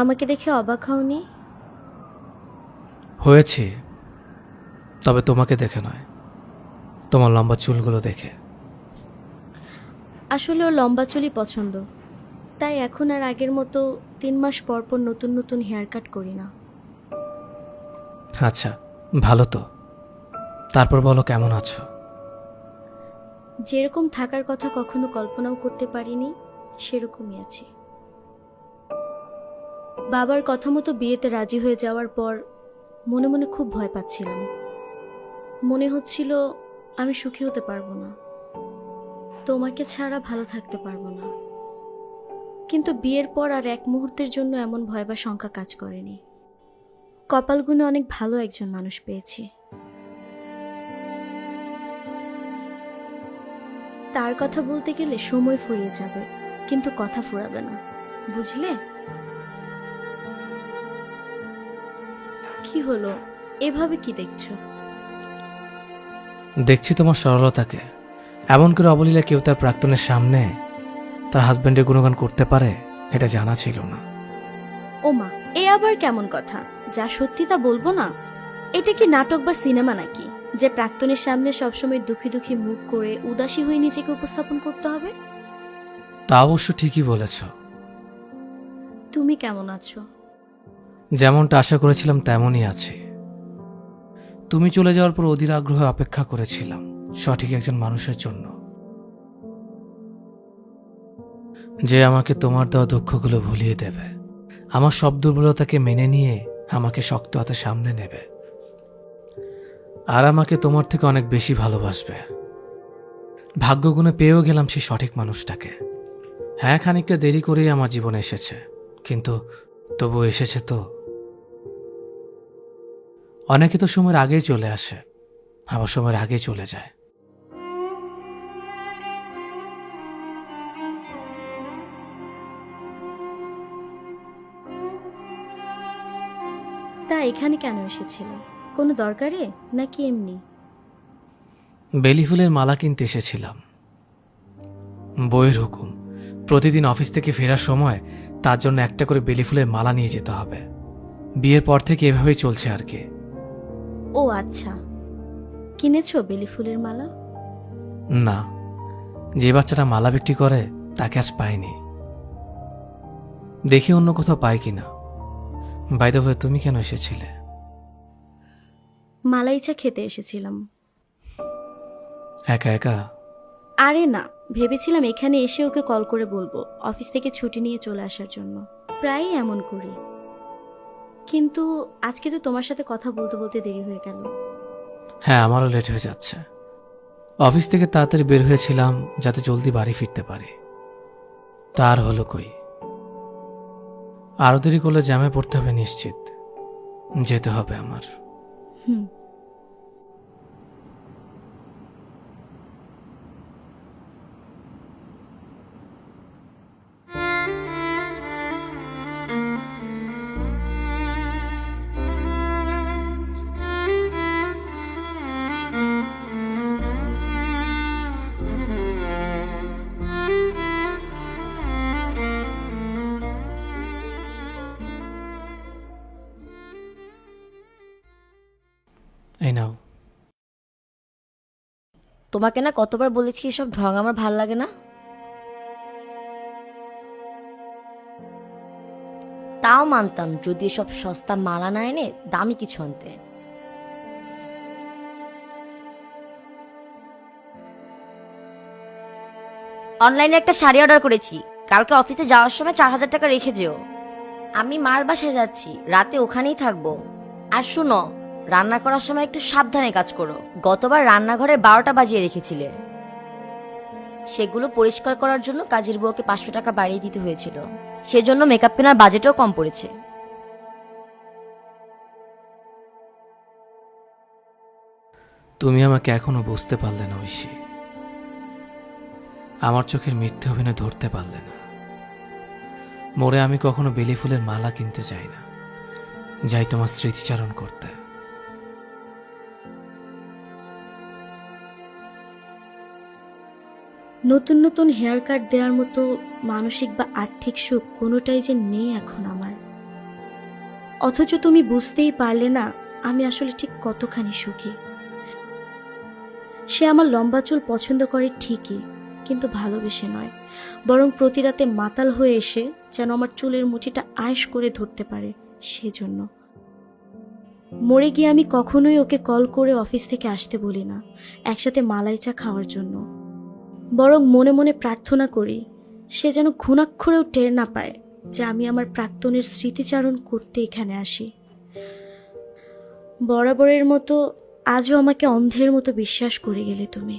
আমাকে দেখে অবাক হওনি? হয়েছি, তবে তোমাকে দেখে নয়, তোমার লম্বা চুলগুলো দেখে। আসলে ওর লম্বা চুলই পছন্দ, তাই এখন আর আগের মতো 3 মাস পর পর নতুন নতুন হেয়ার কাট করি না। আচ্ছা, ভালো তো। তারপর বলো, কেমন আছো? যেরকম থাকার কথা কখনো কল্পনাও করতে পারিনি সেরকমই আছি। বাবার কথা মতো বিয়েতে রাজি হয়ে যাওয়ার পর মনে মনে খুব ভয় পাচ্ছিলাম। মনে হচ্ছিল আমি সুখী হতে পারবো না, তোমাকে ছাড়া ভালো থাকতে পারবো না। কিন্তু বিয়ের পর আর এক মুহূর্তের জন্য এমন ভয় বা শঙ্কা কাজ করেনি। কপাল গুণে অনেক ভালো একজন মানুষ পেয়েছি। তার কথা বলতে গেলে সময় ফুরিয়ে যাবে, কিন্তু কথা ফুরাবে না, বুঝলে? কি হলো, এভাবে কি দেখছো? দেখছি তোমার সরলতাকে। এমন করে অবলীলা কেউ তার প্রাক্তনের সামনে তার হাজব্যান্ডের গুণগান করতে পারে, এটা জানা ছিল না। ওমা, এ আবার কেমন কথা? যা সত্যি তা বলবো না? এটা কি নাটক বা সিনেমা নাকি, যে প্রাক্তনের সামনে সবসময় দুঃখী দুঃখী মুখ করে উদাসী হয়ে নিজেকে উপস্থাপন করতে হবে? তা অবশ্য ঠিকই বলেছ। তুমি কেমন আছো? যেমনটা আশা করেছিলাম তেমনই আছি। তুমি চলে যাওয়ার পর অধীর আগ্রহে অপেক্ষা করেছিলাম সঠিক একজন মানুষের জন্য, যে আমাকে তোমার দেওয়া দুঃখগুলো ভুলিয়ে দেবে, আমার সব দুর্বলতাকে মেনে নিয়ে আমাকে শক্ত হাতে সামনে নেবে, আর আমাকে তোমার থেকে অনেক বেশি ভালোবাসবে। ভাগ্যগুণে পেয়েও গেলাম সেই সঠিক মানুষটাকে। হ্যাঁ, খানিকটা দেরি করেই আমার জীবনে এসেছে, কিন্তু তবু এসেছে তো। অনেকে তো সময়ের আগেই চলে আসে, আবার সময়ের আগেই চলে যায়। তা এখানে কেন এসেছিল? কোনো দরকারে নাকি এমনি? বেলি ফুলের মালা কিনতে এসেছিলাম। বইয়ের হুকুম, প্রতিদিন অফিস থেকে ফেরার সময় তার জন্য একটা করে বেলি ফুলের মালা নিয়ে যেতে হবে। বিয়ের পর থেকে এভাবেই চলছে আর কি। ও আচ্ছা, কিনেছো বেলি ফুলের মালা? না, যে বাচ্চাটা মালা বিক্রি করে তাকে আজ পাইনি। দেখি অন্য কোথাও পাই কিনা। বাই দ্য ওয়ে, তুমি কেন এসেছিলে? মালাই চা খেতে এসেছিলাম। একা একা? আরে না, ভেবেছিলাম এখানে এসে ওকে কল করে বলবো অফিস থেকে ছুটি নিয়ে চলে আসার জন্য। প্রায়ই এমন করি, কিন্তু আজকে তো তোমার সাথে কথা বলতে বলতে দেরি হয়ে গেল। হ্যাঁ, আমারও লেট হয়ে যাচ্ছে। অফিস থেকে তাড়াতাড়ি বের হয়েছিলাম যাতে জলদি বাড়ি ফিরতে পারি। তার হলো কই। আরো দেরি করলে জ্যামে পড়তে হবে নিশ্চিত। যেতে হবে আমার। হুম। এই নাও। তোমাকে না কতবার বলেছি এসব ঢং আমার ভাল লাগে না। তাও মানতাম যদি এসব সস্তা মালা না এনে দামি কিছু আনতে। অনলাইনে একটা শাড়ি অর্ডার করেছি, কালকে অফিসে যাওয়ার সময় 4,000 টাকা রেখে যেও। আমি মার বাসায় যাচ্ছি, রাতে ওখানেই থাকবো। আর শুনো, রান্না করার সময় একটু সাবধানে কাজ করো। গতবার রান্নাঘরে 12টা বাজিয়ে রেখেছিলে, সেগুলো পরিষ্কার করার জন্য কাজের বুয়াকে 500 টাকা বাড়িয়ে দিতে হয়েছিল। সেজন্য মেকআপ কেনার বাজেটও কম পড়েছে। তুমি আমাকে এখনো বুঝতে পারলে না ঐশী। আমার চোখের মিথ্যে অভিনয় ধরতে পারলে না। মোরে আমি কখনো বেলি ফুলের মালা কিনতে চাই না, যাই তোমার স্মৃতিচারণ করতে। নতুন নতুন হেয়ার কাট দেওয়ার মতো মানসিক বা আর্থিক সুখ কোনোটাই যে নেই এখন আমার। অথচ তুমি বুঝতেই পারলে না আমি আসলে ঠিক কতখানি সুখী। সে আমার লম্বা চুল পছন্দ করে ঠিকই, কিন্তু ভালোবেসে নয়, বরং প্রতি রাতে মাতাল হয়ে এসে যেন আমার চুলের মুঠিটা আয়েশ করে ধরতে পারে সেজন্য। মরে গিয়ে আমি কখনোই ওকে কল করে অফিস থেকে আসতে বলি না একসাথে মালাই চা খাওয়ার জন্য, বরং মনে মনে প্রার্থনা করি সে যেন ঘুণাক্ষরেও টের না পায় যে আমি আমার প্রাক্তনের স্মৃতিচারণ করতে এখানে আসি। বরাবরের মতো আজও আমাকে অন্ধের মতো বিশ্বাস করে গেলে তুমি।